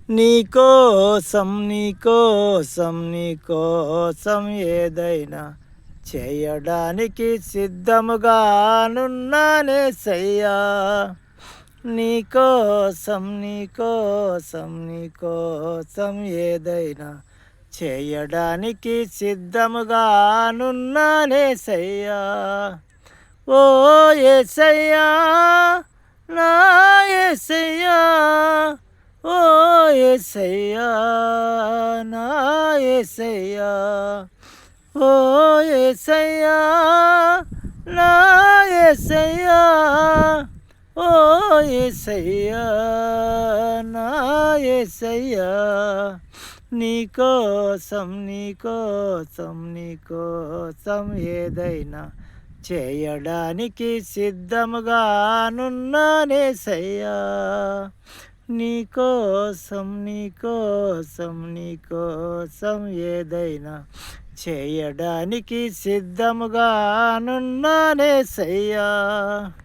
నీకోసం నీకోసం నీకోసం ఏదైనా చేయడానికి సిద్ధముగానున్నానేసయ్యా. నీకోసం నీకోసం నీకోసం ఏదైనా చేయడానికి సిద్ధముగానున్నానేసయ్యా. ఓ యేసయ్యా, నా యేసయ్యా, ఓ యేసయ్యా, నా యేసయ్యా, ఓ యేసయ్యా, నా యేసయ్యా, ఓ యేసయ్యా, నా యేసయ్యా. నీకోసం నీకోసం నీకోసం ఏదైనా చేయడానికి సిద్ధముగానున్నానేసయ్యా. నీకోసం నీకోసం నీకోసం ఏదైనా చేయడానికి సిద్ధముగానున్నానేసయ్యా.